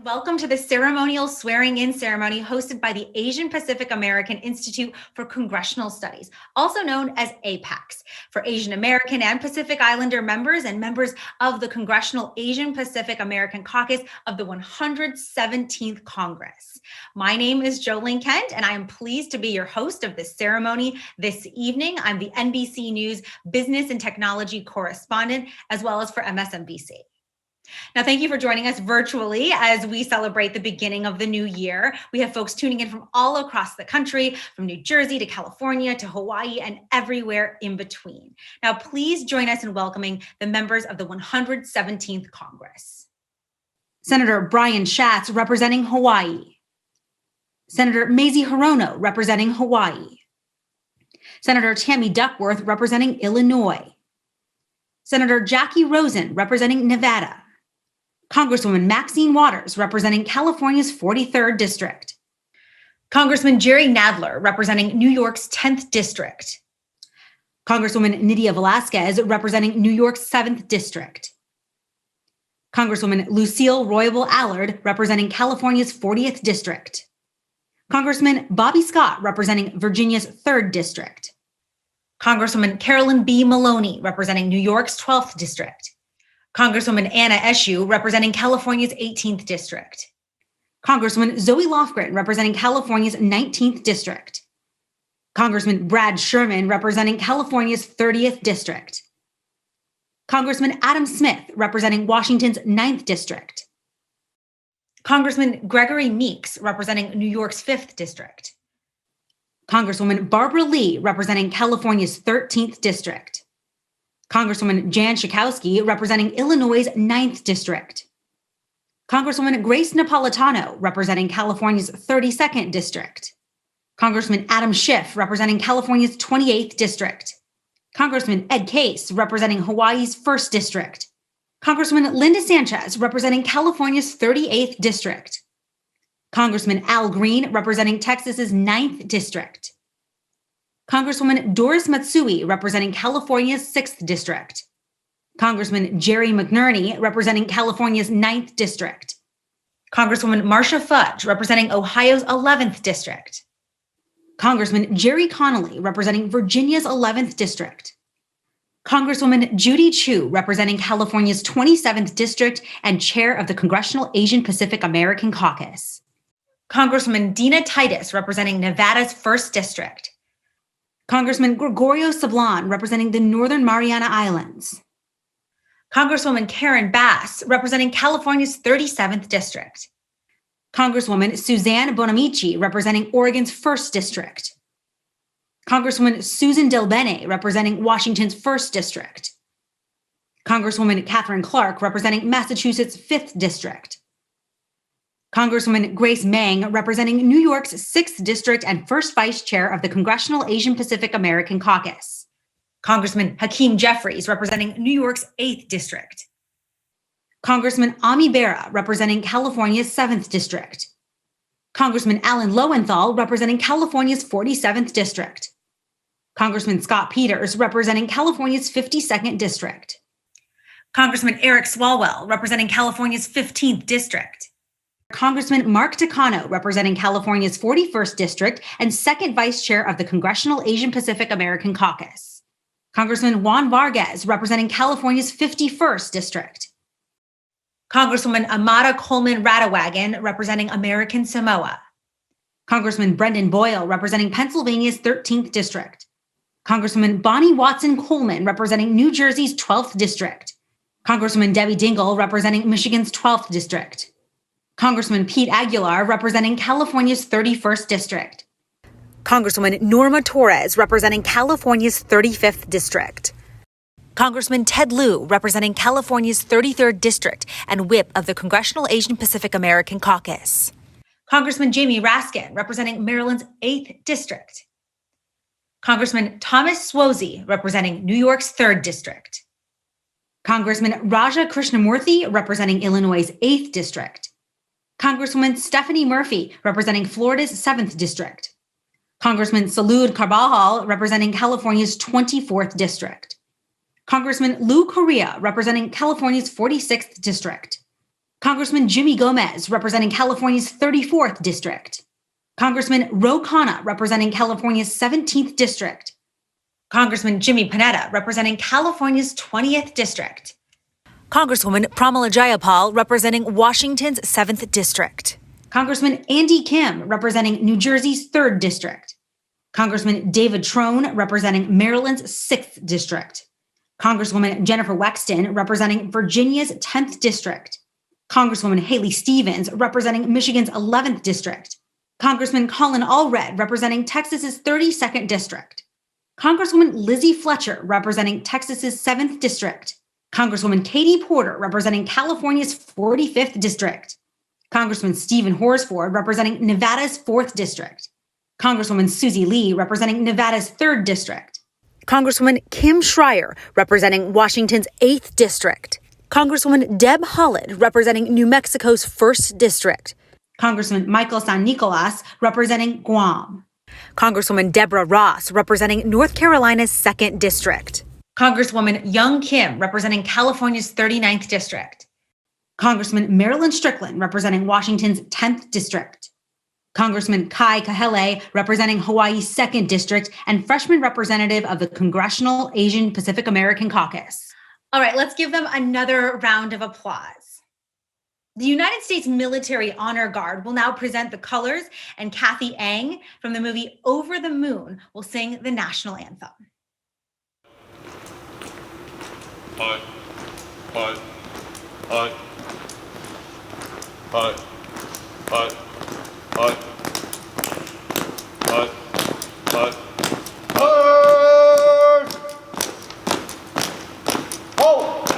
Welcome to the ceremonial swearing-in ceremony hosted by the Asian Pacific American Institute for Congressional Studies, also known as APAICS, for Asian American and Pacific Islander members and members of the Congressional Asian Pacific American Caucus of the 117th Congress. My name is Ling Kent, and I am pleased to be your host of this ceremony this evening. I'm the NBC News Business and Technology correspondent, as well as for MSNBC. Now, thank you for joining us virtually as we celebrate the beginning of the new year. We have folks tuning in from all across the country, from New Jersey to California to Hawaii and everywhere in between. Now, please join us in welcoming the members of the 117th Congress. Senator Brian Schatz, representing Hawaii. Senator Mazie Hirono, representing Hawaii. Senator Tammy Duckworth, representing Illinois. Senator Jackie Rosen, representing Nevada. Congresswoman Maxine Waters, representing California's 43rd District. Congressman Jerry Nadler, representing New York's 10th District. Congresswoman Nydia Velasquez, representing New York's 7th District. Congresswoman Lucille Roybal Allard, representing California's 40th District. Congressman Bobby Scott, representing Virginia's 3rd District. Congresswoman Carolyn B. Maloney, representing New York's 12th District. Congresswoman Anna Eshoo, representing California's 18th District. Congresswoman Zoe Lofgren, representing California's 19th District. Congressman Brad Sherman, representing California's 30th District. Congressman Adam Smith, representing Washington's 9th District. Congressman Gregory Meeks, representing New York's 5th District. Congresswoman Barbara Lee, representing California's 13th District. Congresswoman Jan Schakowsky, representing Illinois' 9th District. Congresswoman Grace Napolitano, representing California's 32nd District. Congressman Adam Schiff, representing California's 28th District. Congressman Ed Case, representing Hawaii's 1st District. Congresswoman Linda Sanchez, representing California's 38th District. Congressman Al Green, representing Texas's 9th District. Congresswoman Doris Matsui, representing California's 6th District. Congressman Jerry McNerney, representing California's 9th District. Congresswoman Marcia Fudge, representing Ohio's 11th District. Congressman Jerry Connolly, representing Virginia's 11th District. Congresswoman Judy Chu, representing California's 27th District and chair of the Congressional Asian Pacific American Caucus. Congresswoman Dina Titus, representing Nevada's 1st District. Congressman Gregorio Sablan, representing the Northern Mariana Islands. Congresswoman Karen Bass, representing California's 37th District. Congresswoman Suzanne Bonamici, representing Oregon's 1st District. Congresswoman Susan DelBene, representing Washington's 1st District. Congresswoman Catherine Clark, representing Massachusetts' 5th District. Congresswoman Grace Meng, representing New York's 6th District and first vice chair of the Congressional Asian Pacific American Caucus. Congressman Hakeem Jeffries, representing New York's 8th District. Congressman Ami Bera, representing California's 7th District. Congressman Alan Lowenthal, representing California's 47th District. Congressman Scott Peters, representing California's 52nd District. Congressman Eric Swalwell, representing California's 15th District. Congressman Mark Takano, representing California's 41st District and second vice chair of the Congressional Asian Pacific American Caucus. Congressman Juan Vargas, representing California's 51st District. Congresswoman Amada Coleman Radawagan, representing American Samoa. Congressman Brendan Boyle, representing Pennsylvania's 13th District. Congresswoman Bonnie Watson Coleman, representing New Jersey's 12th District. Congresswoman Debbie Dingell, representing Michigan's 12th District. Congressman Pete Aguilar, representing California's 31st District. Congresswoman Norma Torres, representing California's 35th District. Congressman Ted Lieu, representing California's 33rd District and whip of the Congressional Asian Pacific American Caucus. Congressman Jamie Raskin, representing Maryland's 8th District. Congressman Thomas Suozzi, representing New York's 3rd District. Congressman Raja Krishnamurthy, representing Illinois' 8th District. Congresswoman Stephanie Murphy, representing Florida's 7th District. Congressman Salud Carbajal, representing California's 24th District. Congressman Lou Correa, representing California's 46th District. Congressman Jimmy Gomez, representing California's 34th District. Congressman Ro Khanna, representing California's 17th District. Congressman Jimmy Panetta, representing California's 20th District. Congresswoman Pramila Jayapal, representing Washington's 7th District. Congressman Andy Kim, representing New Jersey's 3rd District. Congressman David Trone, representing Maryland's 6th District. Congresswoman Jennifer Wexton, representing Virginia's 10th District. Congresswoman Haley Stevens, representing Michigan's 11th District. Congressman Colin Allred, representing Texas's 32nd District. Congresswoman Lizzie Fletcher, representing Texas's 7th District. Congresswoman Katie Porter, representing California's 45th District. Congressman Stephen Horsford, representing Nevada's 4th District. Congresswoman Susie Lee, representing Nevada's 3rd District. Congresswoman Kim Schreier, representing Washington's 8th District. Congresswoman Deb Haaland, representing New Mexico's 1st District. Congressman Michael San Nicolas, representing Guam. Congresswoman Deborah Ross, representing North Carolina's 2nd District. Congresswoman Young Kim, representing California's 39th District. Congressman Marilyn Strickland, representing Washington's 10th District. Congressman Kai Kahele, representing Hawaii's 2nd District and freshman representative of the Congressional Asian Pacific American Caucus. All right, let's give them another round of applause. The United States Military Honor Guard will now present the colors, and Kathy Ang from the movie Over the Moon will sing the national anthem. Hi, hi, hi, hi, hi, hi, hi, hi, hi. Hold.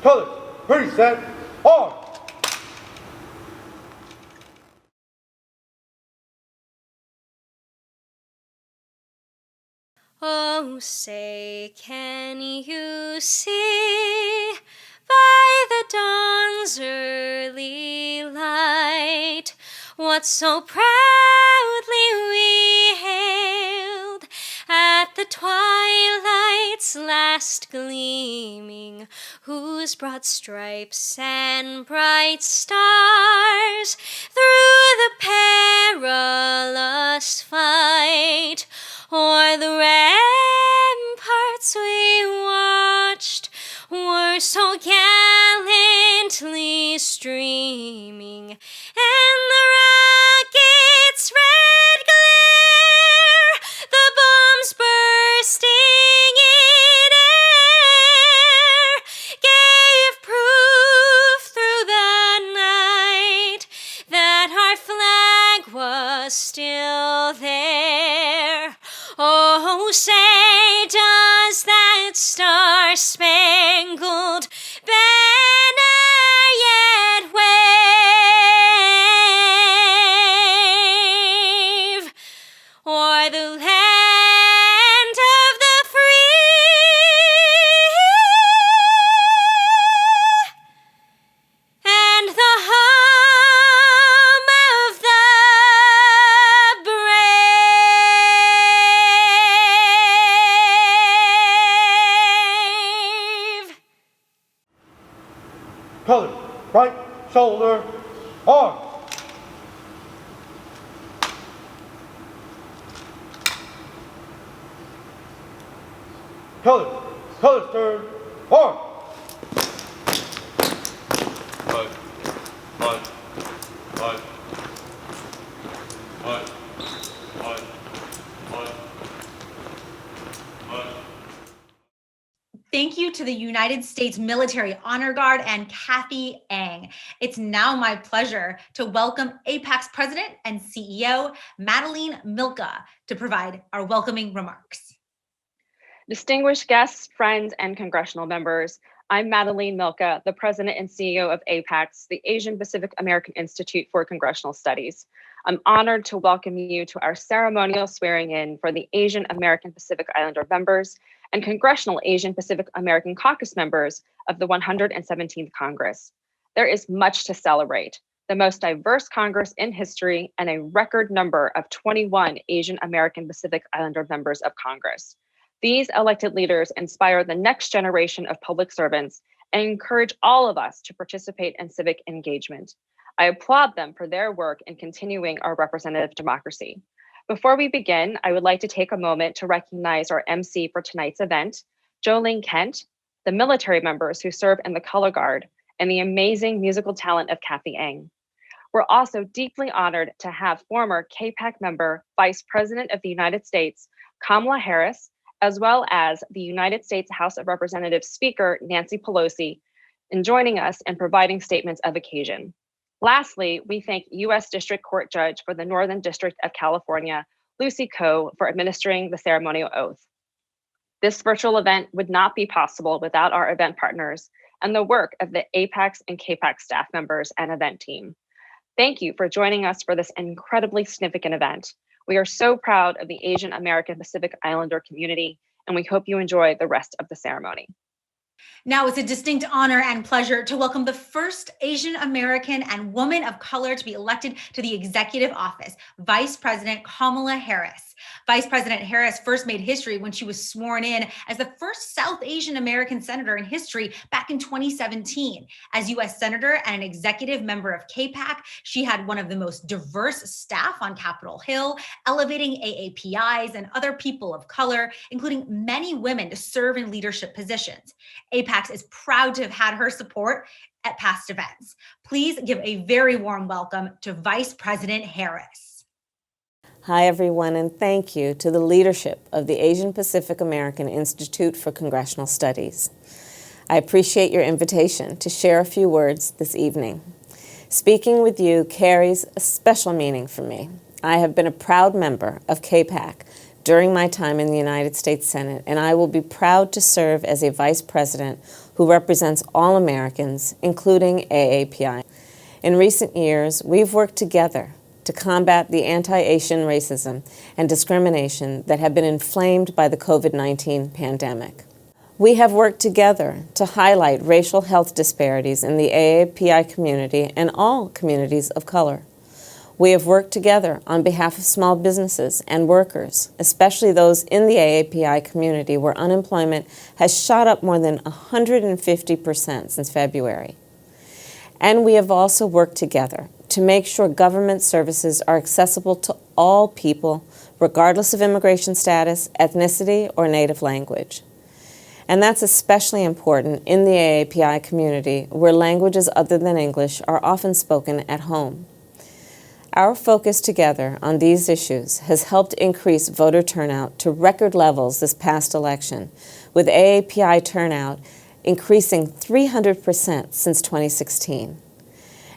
Colors, pretty set. On. Oh, say, can you see by the dawn's early light what so proudly we hailed at the twilight's last gleaming, whose broad stripes and bright stars through the perilous fight o'er the ramparts we watched were so gallantly streaming, and the rocket's red glare, the bombs bursting in air, gave proof through the night that our flag was still there. Oh, say, does that star-spangled banner yet wave o'er the land of the free and the home of the brave? Colors, right shoulder, on. Colors turn, on. Right, right, right, right, right, right, right. Thank you to the United States Military Honor Guard and Kathy Ang. It's now my pleasure to welcome APAICS President and CEO, Madeleine Milka, to provide our welcoming remarks. Distinguished guests, friends, and congressional members, I'm Madeleine Milka, the President and CEO of APAICS, the Asian Pacific American Institute for Congressional Studies. I'm honored to welcome you to our ceremonial swearing in for the Asian American Pacific Islander members and Congressional Asian Pacific American Caucus members of the 117th Congress. There is much to celebrate: the most diverse Congress in history and a record number of 21 Asian American Pacific Islander members of Congress. These elected leaders inspire the next generation of public servants and encourage all of us to participate in civic engagement. I applaud them for their work in continuing our representative democracy. Before we begin, I would like to take a moment to recognize our MC for tonight's event, Ling Kent, the military members who serve in the Color Guard, and the amazing musical talent of Kathy Eng. We're also deeply honored to have former KPAC member, Vice President of the United States, Kamala Harris, as well as the United States House of Representatives Speaker, Nancy Pelosi, in joining us and providing statements of occasion. Lastly, we thank U.S. District Court Judge for the Northern District of California, Lucy Coe, for administering the ceremonial oath. This virtual event would not be possible without our event partners and the work of the APAICS and KPAC staff members and event team. Thank you for joining us for this incredibly significant event. We are so proud of the Asian American Pacific Islander community, and we hope you enjoy the rest of the ceremony. Now it's a distinct honor and pleasure to welcome the first Asian American and woman of color to be elected to the executive office, Vice President Kamala Harris. Vice President Harris first made history when she was sworn in as the first South Asian American senator in history back in 2017. As U.S. Senator and an executive member of KPAC, she had one of the most diverse staff on Capitol Hill, elevating AAPIs and other people of color, including many women, to serve in leadership positions. APAICS is proud to have had her support at past events. Please give a very warm welcome to Vice President Harris. Hi, everyone, and thank you to the leadership of the Asian Pacific American Institute for Congressional Studies. I appreciate your invitation to share a few words this evening. Speaking with you carries a special meaning for me. I have been a proud member of KPAC during my time in the United States Senate, and I will be proud to serve as a vice president who represents all Americans, including AAPI. In recent years, we've worked together to combat the anti-Asian racism and discrimination that have been inflamed by the COVID-19 pandemic. We have worked together to highlight racial health disparities in the AAPI community and all communities of color. We have worked together on behalf of small businesses and workers, especially those in the AAPI community where unemployment has shot up more than 150% since February. And we have also worked together to make sure government services are accessible to all people, regardless of immigration status, ethnicity, or native language. And that's especially important in the AAPI community, where languages other than English are often spoken at home. Our focus together on these issues has helped increase voter turnout to record levels this past election, with AAPI turnout increasing 300% since 2016.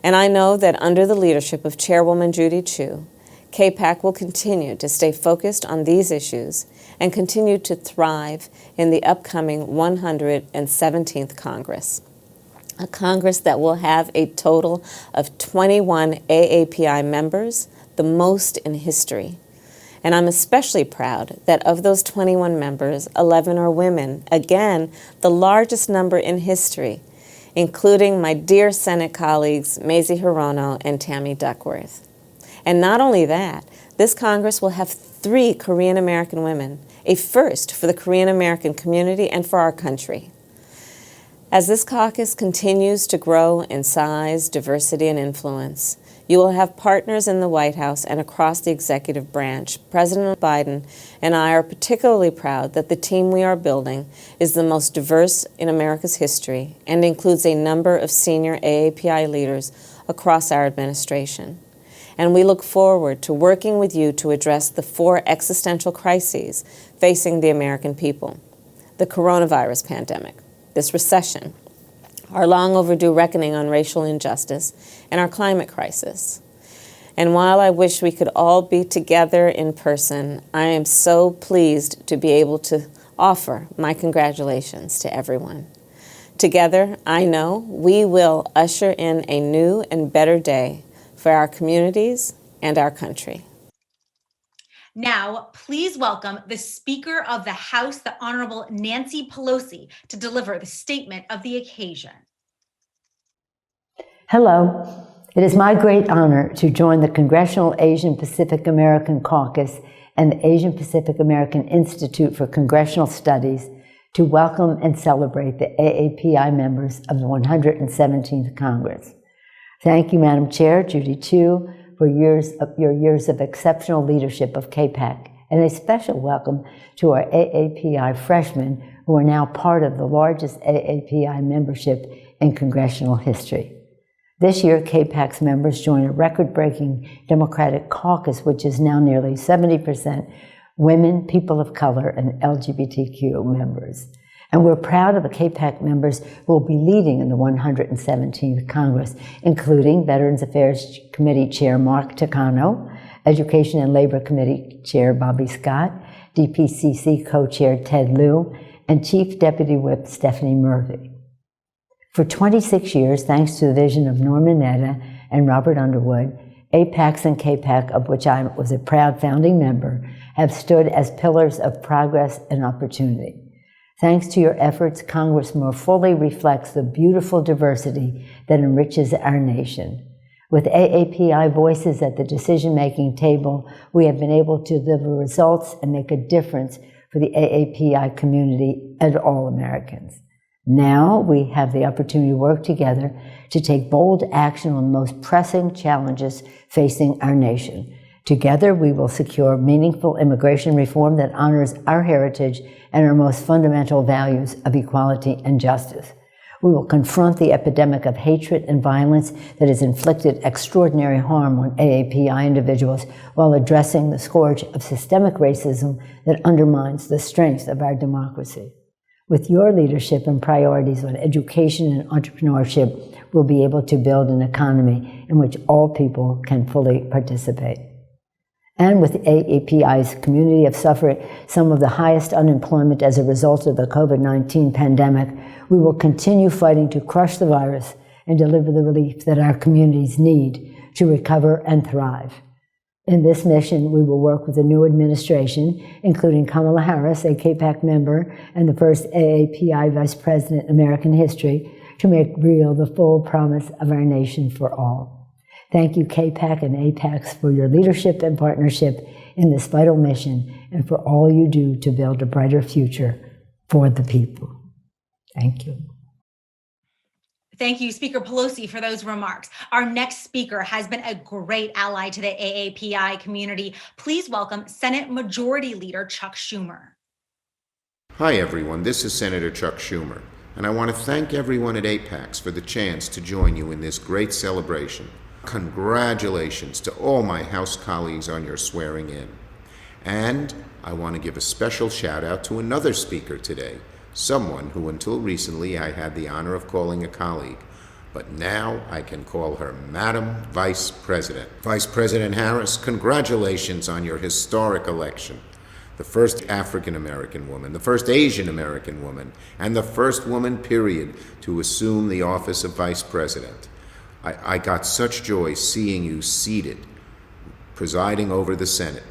And I know that under the leadership of Chairwoman Judy Chu, KPAC will continue to stay focused on these issues and continue to thrive in the upcoming 117th Congress, a Congress that will have a total of 21 AAPI members, the most in history. And I'm especially proud that of those 21 members, 11 are women, again, the largest number in history, including my dear Senate colleagues, Mazie Hirono and Tammy Duckworth. And not only that, this Congress will have 3 Korean American women, a first for the Korean American community and for our country. As this caucus continues to grow in size, diversity, and influence, you will have partners in the White House and across the executive branch. President Biden and I are particularly proud that the team we are building is the most diverse in America's history and includes a number of senior AAPI leaders across our administration. And we look forward to working with you to address the 4 existential crises facing the American people: the coronavirus pandemic, this recession, our long overdue reckoning on racial injustice, and our climate crisis. And while I wish we could all be together in person, I am so pleased to be able to offer my congratulations to everyone. Together, I know we will usher in a new and better day for our communities and our country. Now, please welcome the Speaker of the House, the Honorable Nancy Pelosi, to deliver the statement of the occasion. Hello. It is my great honor to join the Congressional Asian Pacific American Caucus and the Asian Pacific American Institute for Congressional Studies to welcome and celebrate the AAPI members of the 117th Congress. Thank you, Madam Chair, Judy Chu, for your years of exceptional leadership of KPAC, and a special welcome to our AAPI freshmen who are now part of the largest AAPI membership in congressional history. This year, KPAC's members join a record-breaking Democratic caucus, which is now nearly 70% women, people of color, and LGBTQ members. And we're proud of the KPAC members who will be leading in the 117th Congress, including Veterans Affairs Committee Chair Mark Takano, Education and Labor Committee Chair Bobby Scott, DPCC Co-Chair Ted Lieu, and Chief Deputy Whip Stephanie Murphy. For 26 years, thanks to the vision of Norman Netta and Robert Underwood, APAICS and KPAC, of which I was a proud founding member, have stood as pillars of progress and opportunity. Thanks to your efforts, Congress more fully reflects the beautiful diversity that enriches our nation. With AAPI voices at the decision-making table, we have been able to deliver results and make a difference for the AAPI community and all Americans. Now we have the opportunity to work together to take bold action on the most pressing challenges facing our nation. Together, we will secure meaningful immigration reform that honors our heritage and our most fundamental values of equality and justice. We will confront the epidemic of hatred and violence that has inflicted extraordinary harm on AAPI individuals while addressing the scourge of systemic racism that undermines the strength of our democracy. With your leadership and priorities on education and entrepreneurship, we'll be able to build an economy in which all people can fully participate. And with AAPI's community have suffered some of the highest unemployment as a result of the COVID-19 pandemic, we will continue fighting to crush the virus and deliver the relief that our communities need to recover and thrive. In this mission, we will work with the new administration, including Kamala Harris, a KPAC member and the first AAPI Vice President in American history, to make real the full promise of our nation for all. Thank you, KPAC and APAICS, for your leadership and partnership in this vital mission and for all you do to build a brighter future for the people. Thank you. Thank you, Speaker Pelosi, for those remarks. Our next speaker has been a great ally to the AAPI community. Please welcome Senate Majority Leader Chuck Schumer. Hi, everyone. This is Senator Chuck Schumer, and I want to thank everyone at APAICS for the chance to join you in this great celebration. Congratulations to all my House colleagues on your swearing in. And I want to give a special shout out to another speaker today, someone who until recently I had the honor of calling a colleague, but now I can call her Madam Vice President. Vice President Harris, congratulations on your historic election. The first African American woman, the first Asian American woman, and the first woman, period, to assume the office of Vice President. I got such joy seeing you seated, presiding over the Senate,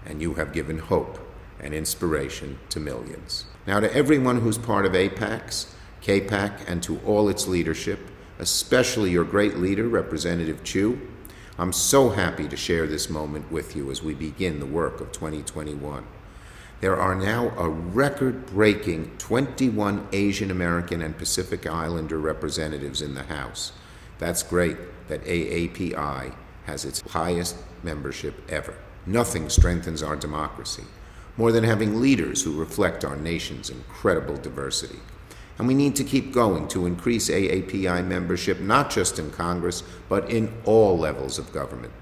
and you have given hope and inspiration to millions. Now, to everyone who's part of APAICS, KPAC, and to all its leadership, especially your great leader, Representative Chu, I'm so happy to share this moment with you as we begin the work of 2021. There are now a record-breaking 21 Asian American and Pacific Islander representatives in the House. That's great that AAPI has its highest membership ever. Nothing strengthens our democracy more than having leaders who reflect our nation's incredible diversity. And we need to keep going to increase AAPI membership, not just in Congress, but in all levels of government.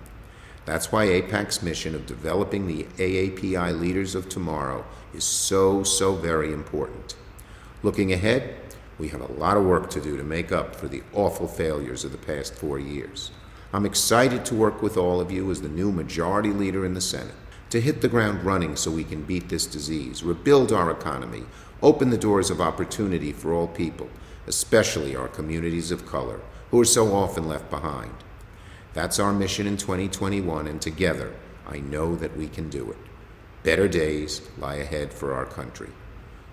That's why APAC's mission of developing the AAPI leaders of tomorrow is so very important. Looking ahead, we have a lot of work to do to make up for the awful failures of the past 4 years. I'm excited to work with all of you as the new majority leader in the Senate to hit the ground running so we can beat this disease, rebuild our economy, open the doors of opportunity for all people, especially our communities of color, who are so often left behind. That's our mission in 2021, and together, I know that we can do it. Better days lie ahead for our country.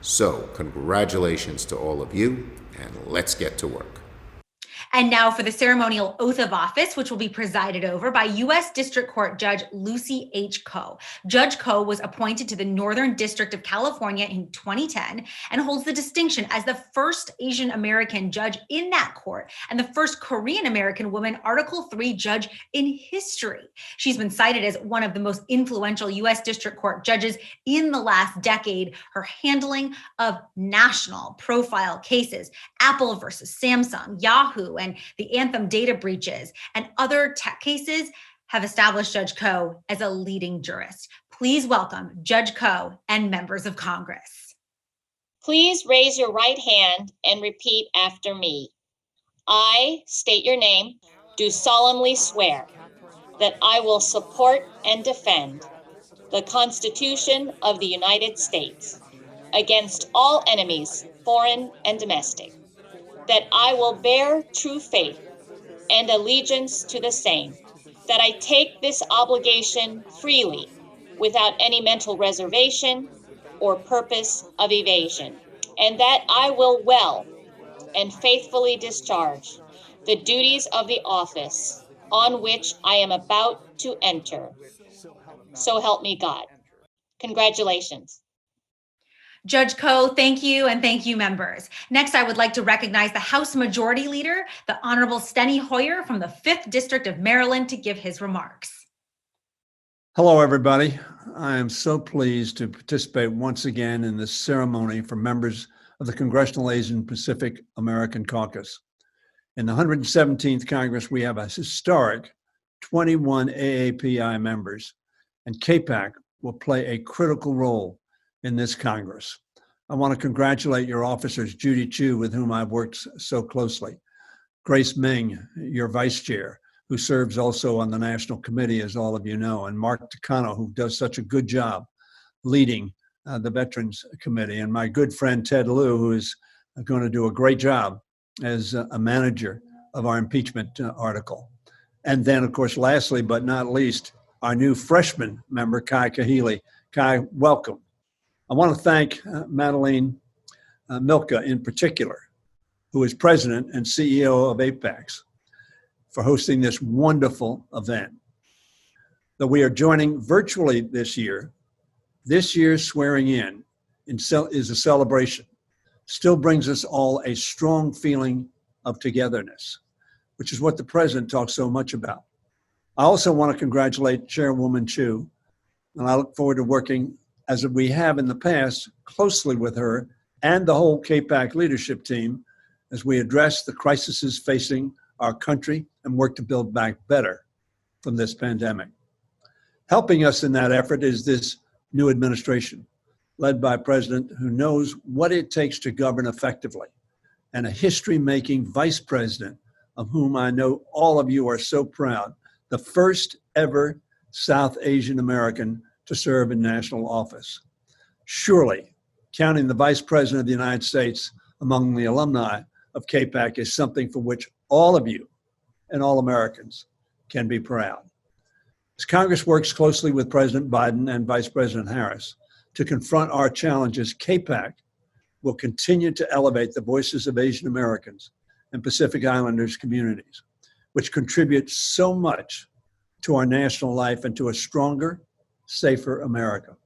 So, congratulations to all of you, and let's get to work. And now for the ceremonial oath of office, which will be presided over by U.S. District Court Judge Lucy H. Koh. Judge Koh was appointed to the Northern District of California in 2010 and holds the distinction as the first Asian American judge in that court and the first Korean American woman Article III judge in history. She's been cited as one of the most influential U.S. District Court judges in the last decade. Her handling of national profile cases, Apple versus Samsung, Yahoo, and the Anthem data breaches, and other tech cases have established Judge Koh as a leading jurist. Please welcome Judge Koh and members of Congress. Please raise your right hand and repeat after me. I state your name, do solemnly swear that I will support and defend the Constitution of the United States against all enemies, foreign and domestic, that I will bear true faith and allegiance to the same, that I take this obligation freely without any mental reservation or purpose of evasion, and that I will well and faithfully discharge the duties of the office on which I am about to enter. So help me God. Congratulations. Judge Koh, thank you, and thank you, members. Next, I would like to recognize the House Majority Leader, the Honorable Steny Ho from the 5th District of Maryland, to give his remarks. Hello, everybody. I am so pleased to participate once again in this ceremony for members of the Congressional Asian Pacific American Caucus. In the 117th Congress, we have a historic 21 AAPI members, and KPAC will play a critical role in this Congress. I want to congratulate your officers, Judy Chu, with whom I've worked so closely, Grace Ming, your vice chair, who serves also on the National Committee, as all of you know, and Mark Takano, who does such a good job leading the Veterans Committee, and my good friend Ted Lieu, who is going to do a great job as a manager of our impeachment article. And then, of course, lastly but not least, our new freshman member, Kai Kahele. Kai, welcome. I want to thank Madeleine Milka in particular, who is president and CEO of APAICS, for hosting this wonderful event. Though we are joining virtually this year's swearing in is a celebration. Still brings us all a strong feeling of togetherness, which is what the president talks so much about. I also want to congratulate Chairwoman Chu, and I look forward to working, as we have in the past, closely with her and the whole KPAC leadership team as we address the crises facing our country and work to build back better from this pandemic. Helping us in that effort is this new administration, led by a president who knows what it takes to govern effectively, and a history-making vice president of whom I know all of you are so proud, the first ever South Asian American to serve in national office. Surely, counting the Vice President of the United States among the alumni of KPAC is something for which all of you and all Americans can be proud. As Congress works closely with President Biden and Vice President Harris to confront our challenges, KPAC will continue to elevate the voices of Asian Americans and Pacific Islanders communities, which contribute so much to our national life and to a stronger, safer America.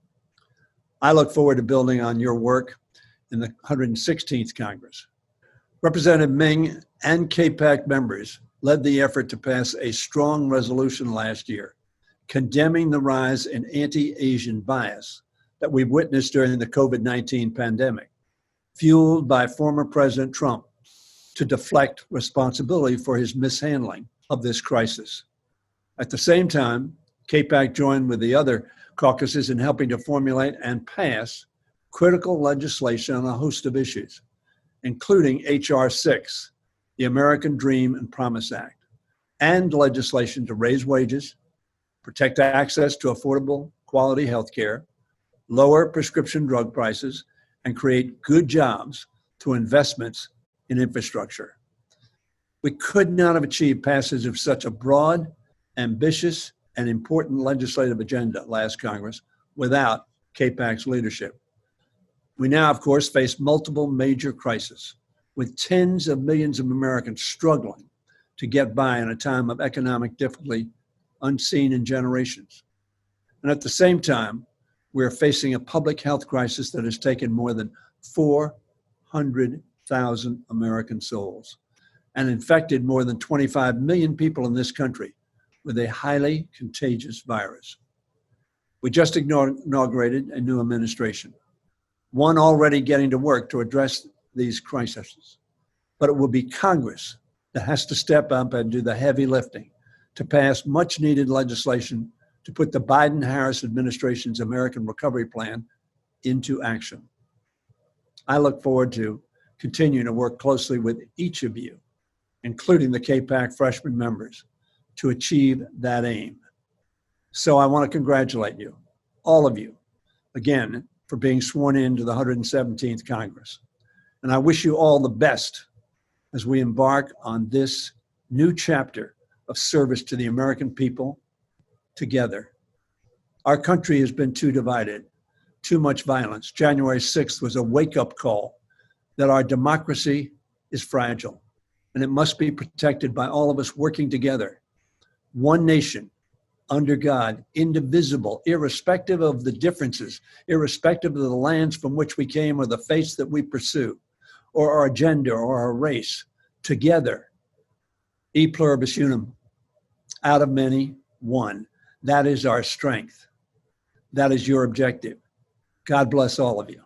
I look forward to building on your work in the 116th Congress. Representative Ming and KPAC members led the effort to pass a strong resolution last year, condemning the rise in anti-Asian bias that we've witnessed during the COVID-19 pandemic, fueled by former President Trump to deflect responsibility for his mishandling of this crisis. At the same time, KPAC joined with the other caucuses in helping to formulate and pass critical legislation on a host of issues, including H.R. 6, the American Dream and Promise Act, and legislation to raise wages, protect access to affordable, quality health care, lower prescription drug prices, and create good jobs through investments in infrastructure. We could not have achieved passage of such a broad, ambitious, and important legislative agenda last Congress without KPAC's leadership. We now, of course, face multiple major crises, with tens of millions of Americans struggling to get by in a time of economic difficulty unseen in generations. And at the same time, we're facing a public health crisis that has taken more than 400,000 American souls and infected more than 25 million people in this country with a highly contagious virus. We just inaugurated a new administration, one already getting to work to address these crises. But it will be Congress that has to step up and do the heavy lifting to pass much needed legislation to put the Biden-Harris administration's American Recovery Plan into action. I look forward to continuing to work closely with each of you, including the KPAC freshman members, to achieve that aim. So I want to congratulate you, all of you, again, for being sworn into the 117th Congress. And I wish you all the best as we embark on this new chapter of service to the American people together. Our country has been too divided, too much violence. January 6th was a wake-up call that our democracy is fragile, and it must be protected by all of us working together. One nation, under God, indivisible, irrespective of the differences, irrespective of the lands from which we came or the faiths that we pursue, or our gender or our race, together, e pluribus unum, out of many, one. That is our strength. That is your objective. God bless all of you.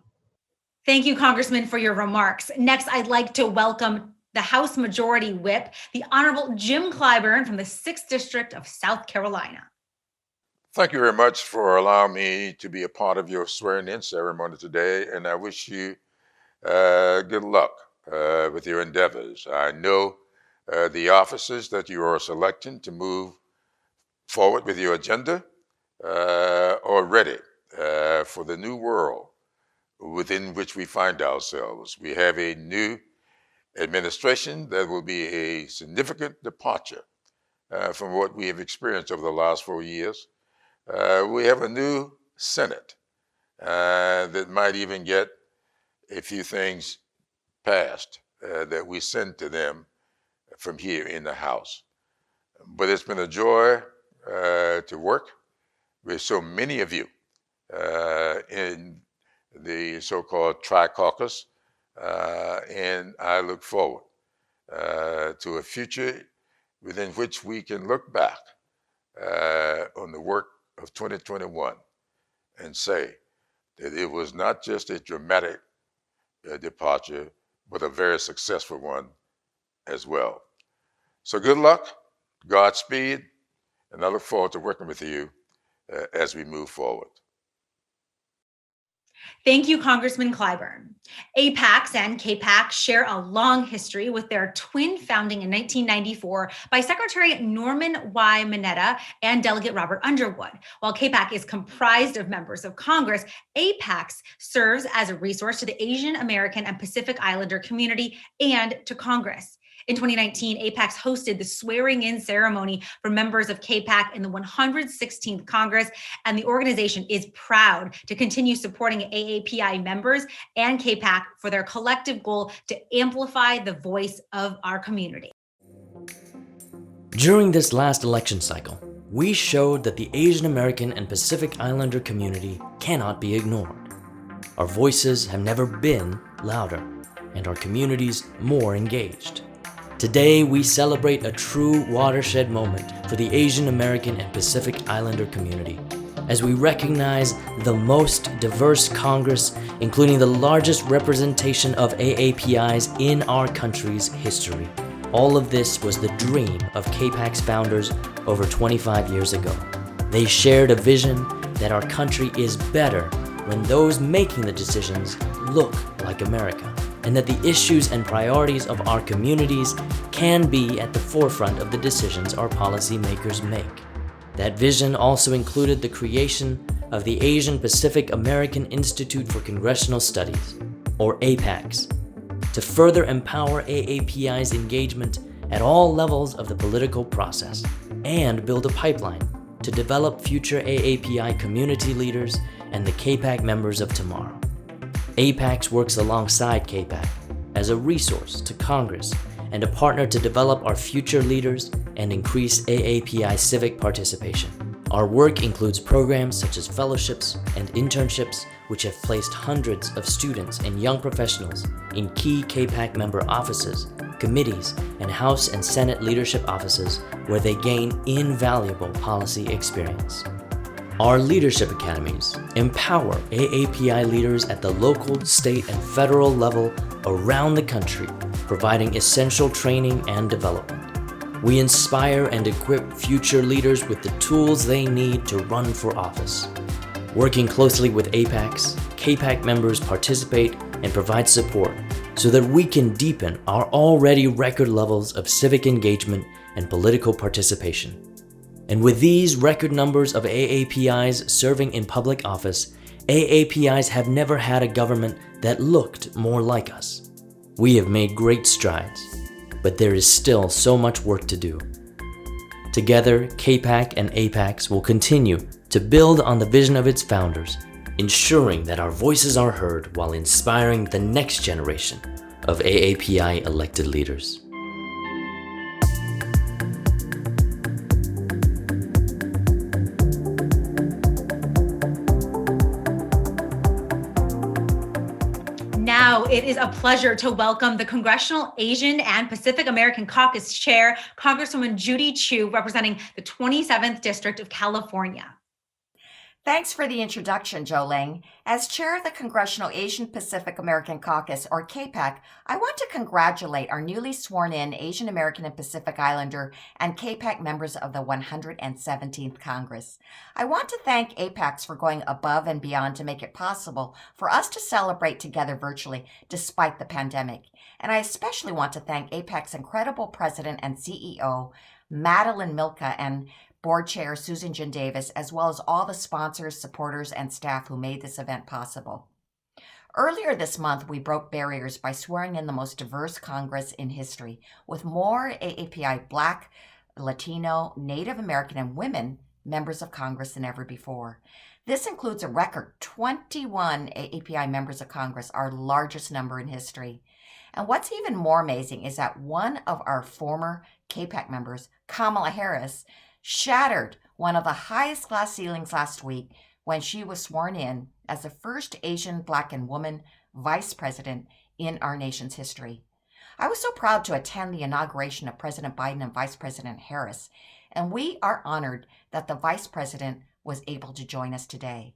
Thank you, Congressman, for your remarks. Next, I'd like to welcome the House Majority Whip, the Honorable Jim Clyburn from the 6th District of South Carolina. Thank you very much for allowing me to be a part of your swearing-in ceremony today, and I wish you good luck with your endeavors. I know the officers that you are selecting to move forward with your agenda are ready for the new world within which we find ourselves. We have a new administration that will be a significant departure from what we have experienced over the last 4 years. We have a new Senate that might even get a few things passed that we send to them from here in the House. But it's been a joy to work with so many of you in the so-called Tri-Caucus, and I look forward to a future within which we can look back on the work of 2021 and say that it was not just a dramatic departure, but a very successful one as well. So good luck, Godspeed, and I look forward to working with you as we move forward. Thank you, Congressman Clyburn. APAICS and KPAC share a long history with their twin founding in 1994 by Secretary Norman Y. Mineta and Delegate Robert Underwood. While KPAC is comprised of members of Congress, APAICS serves as a resource to the Asian American and Pacific Islander community and to Congress. In 2019, APAICS hosted the swearing-in ceremony for members of KPAC in the 116th Congress, and the organization is proud to continue supporting AAPI members and KPAC for their collective goal to amplify the voice of our community. During this last election cycle, we showed that the Asian American and Pacific Islander community cannot be ignored. Our voices have never been louder, and our communities more engaged. Today, we celebrate a true watershed moment for the Asian American and Pacific Islander community, as we recognize the most diverse Congress, including the largest representation of AAPIs in our country's history. All of this was the dream of KPAC's founders over 25 years ago. They shared a vision that our country is better when those making the decisions look like America, and that the issues and priorities of our communities can be at the forefront of the decisions our policymakers make. That vision also included the creation of the Asian Pacific American Institute for Congressional Studies, or APAICS, to further empower AAPI's engagement at all levels of the political process and build a pipeline to develop future AAPI community leaders and the KPAC members of tomorrow. APAICS works alongside KPAC as a resource to Congress and a partner to develop our future leaders and increase AAPI civic participation. Our work includes programs such as fellowships and internships, which have placed hundreds of students and young professionals in key KPAC member offices, committees, and House and Senate leadership offices where they gain invaluable policy experience. Our leadership academies empower AAPI leaders at the local, state, and federal level around the country, providing essential training and development. We inspire and equip future leaders with the tools they need to run for office. Working closely with APAICS, KPAC members participate and provide support so that we can deepen our already record levels of civic engagement and political participation. And with these record numbers of AAPIs serving in public office, AAPIs have never had a government that looked more like us. We have made great strides, but there is still so much work to do. Together, KPAC and APAICS will continue to build on the vision of its founders, ensuring that our voices are heard while inspiring the next generation of AAPI elected leaders. Now it is a pleasure to welcome the Congressional Asian and Pacific American Caucus Chair, Congresswoman Judy Chu, representing the 27th District of California. Thanks for the introduction, Jolene. As chair of the Congressional Asian Pacific American Caucus, or KPAC, I want to congratulate our newly sworn-in Asian American and Pacific Islander and KPAC members of the 117th Congress. I want to thank APAICS for going above and beyond to make it possible for us to celebrate together virtually despite the pandemic. And I especially want to thank APAICS' incredible president and CEO, Madeline Milka, and Board Chair Susan Jin Davis, as well as all the sponsors, supporters, and staff who made this event possible. Earlier this month, we broke barriers by swearing in the most diverse Congress in history, with more AAPI Black, Latino, Native American, and women members of Congress than ever before. This includes a record 21 AAPI members of Congress, our largest number in history. And what's even more amazing is that one of our former KPAC members, Kamala Harris, shattered one of the highest glass ceilings last week when she was sworn in as the first Asian, Black, and woman vice president in our nation's history. I was so proud to attend the inauguration of President Biden and Vice President Harris, and we are honored that the vice president was able to join us today.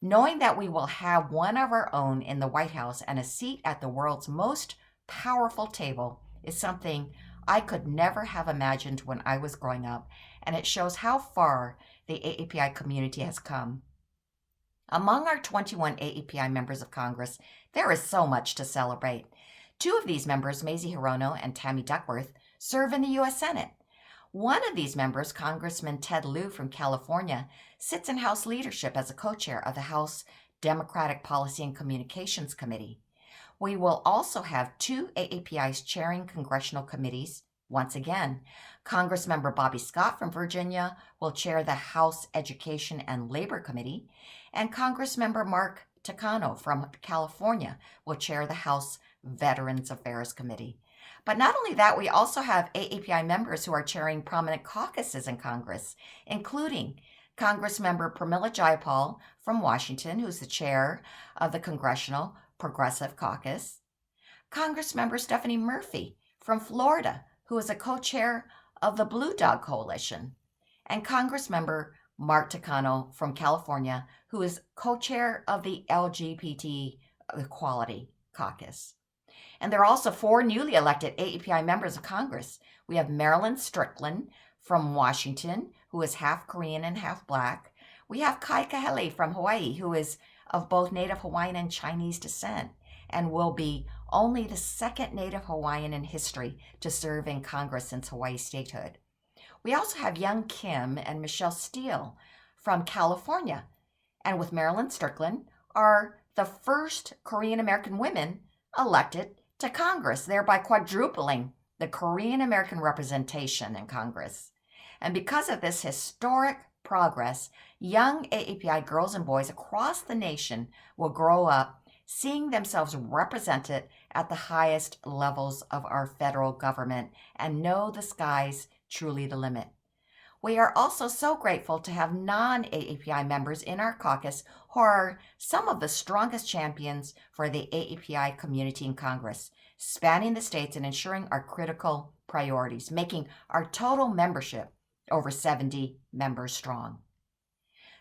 Knowing that we will have one of our own in the White House and a seat at the world's most powerful table is something I could never have imagined when I was growing up, and it shows how far the AAPI community has come. Among our 21 AAPI members of Congress, there is so much to celebrate. Two of these members, Mazie Hirono and Tammy Duckworth, serve in the U.S. Senate. One of these members, Congressman Ted Lieu from California, sits in House leadership as a co-chair of the House Democratic Policy and Communications Committee. We will also have two AAPIs chairing congressional committees. Once again, Congressmember Bobby Scott from Virginia will chair the House Education and Labor Committee, and Congressmember Mark Takano from California will chair the House Veterans Affairs Committee. But not only that, we also have AAPI members who are chairing prominent caucuses in Congress, including Congressmember Pramila Jayapal from Washington, who's the chair of the Congressional Progressive Caucus, Congressmember Stephanie Murphy from Florida, who is a co-chair of the Blue Dog Coalition, and Congressmember Mark Takano from California, who is co-chair of the LGBT Equality Caucus. And there are also four newly elected AAPI members of Congress. We have Marilyn Strickland from Washington, who is half Korean and half Black. We have Kai Kahele from Hawaii, who is of both Native Hawaiian and Chinese descent, and will be only the second Native Hawaiian in history to serve in Congress since Hawaii's statehood. We also have Young Kim and Michelle Steele from California, and with Marilyn Strickland, are the first Korean American women elected to Congress, thereby quadrupling the Korean American representation in Congress. And because of this historic progress, young AAPI girls and boys across the nation will grow up seeing themselves represented at the highest levels of our federal government, and know the sky's truly the limit. We are also so grateful to have non-AAPI members in our caucus who are some of the strongest champions for the AAPI community in Congress, spanning the states and ensuring our critical priorities, making our total membership over 70 members strong.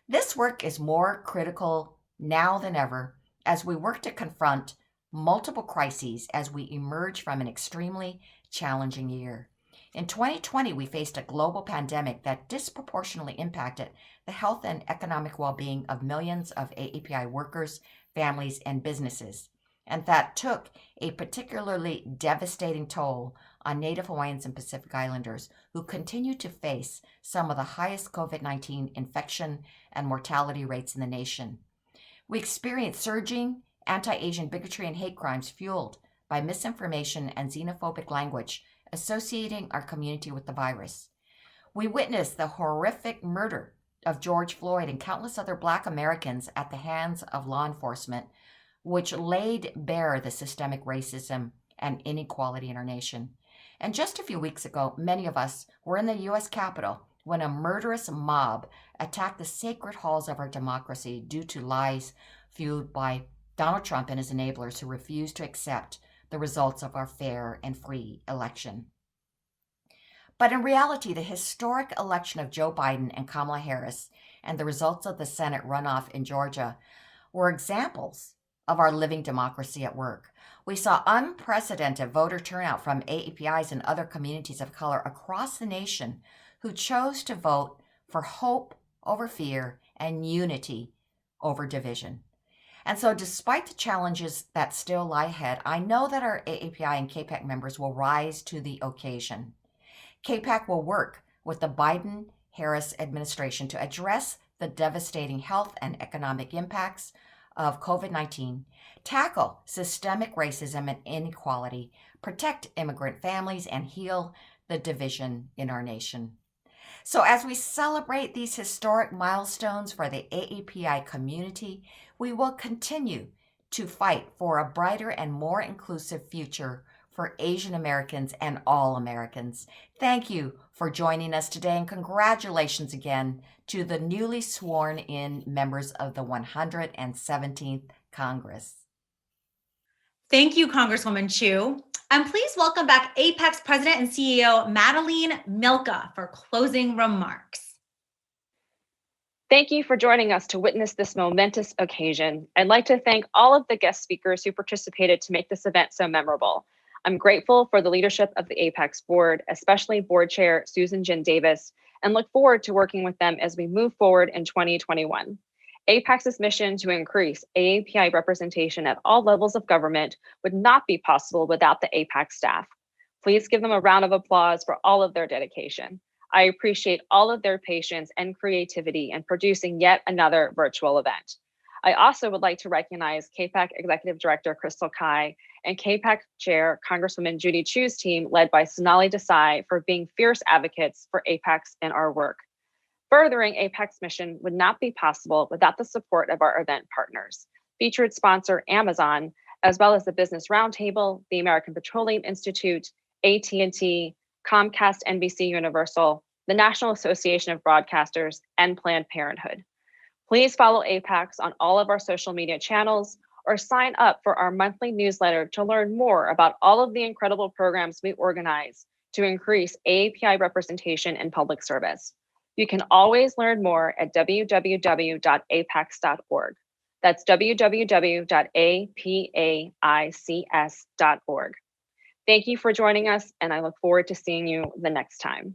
This work is more critical now than ever as we work to confront multiple crises as we emerge from an extremely challenging year. In 2020, we faced a global pandemic that disproportionately impacted the health and economic well-being of millions of AAPI workers, families, and businesses, and that took a particularly devastating toll on Native Hawaiians and Pacific Islanders who continue to face some of the highest COVID-19 infection and mortality rates in the nation. We experienced surging anti-Asian bigotry and hate crimes fueled by misinformation and xenophobic language associating our community with the virus. We witnessed the horrific murder of George Floyd and countless other Black Americans at the hands of law enforcement, which laid bare the systemic racism and inequality in our nation. And just a few weeks ago, many of us were in the U.S. Capitol when a murderous mob attacked the sacred halls of our democracy due to lies fueled by Donald Trump and his enablers who refused to accept the results of our fair and free election. But in reality, the historic election of Joe Biden and Kamala Harris and the results of the Senate runoff in Georgia were examples of our living democracy at work. We saw unprecedented voter turnout from AAPIs and other communities of color across the nation who chose to vote for hope over fear and unity over division. And so despite the challenges that still lie ahead, I know that our AAPI and KPAC members will rise to the occasion. KPAC will work with the Biden-Harris administration to address the devastating health and economic impacts of COVID-19, tackle systemic racism and inequality, protect immigrant families, and heal the division in our nation. So as we celebrate these historic milestones for the AAPI community, we will continue to fight for a brighter and more inclusive future for Asian Americans and all Americans. Thank you for joining us today, and congratulations again to the newly sworn in members of the 117th Congress. Thank you, Congresswoman Chu. And please welcome back APAICS President and CEO Madeline Milka for closing remarks. Thank you for joining us to witness this momentous occasion. I'd like to thank all of the guest speakers who participated to make this event so memorable. I'm grateful for the leadership of the APAICS board, especially board chair Susan Jin Davis, and look forward to working with them as we move forward in 2021. APAICS's mission to increase AAPI representation at all levels of government would not be possible without the APAICS staff. Please give them a round of applause for all of their dedication. I appreciate all of their patience and creativity in producing yet another virtual event. I also would like to recognize KPAC Executive Director Crystal Kai and KPAC Chair Congresswoman Judy Chu's team led by Sonali Desai for being fierce advocates for APAICS in our work. Furthering APAICS' mission would not be possible without the support of our event partners, featured sponsor Amazon, as well as the Business Roundtable, the American Petroleum Institute, AT&T, Comcast NBC Universal, the National Association of Broadcasters, and Planned Parenthood. Please follow APAICS on all of our social media channels or sign up for our monthly newsletter to learn more about all of the incredible programs we organize to increase AAPI representation in public service. You can always learn more at www.apaics.org. That's www.apaics.org. Thank you for joining us, and I look forward to seeing you the next time.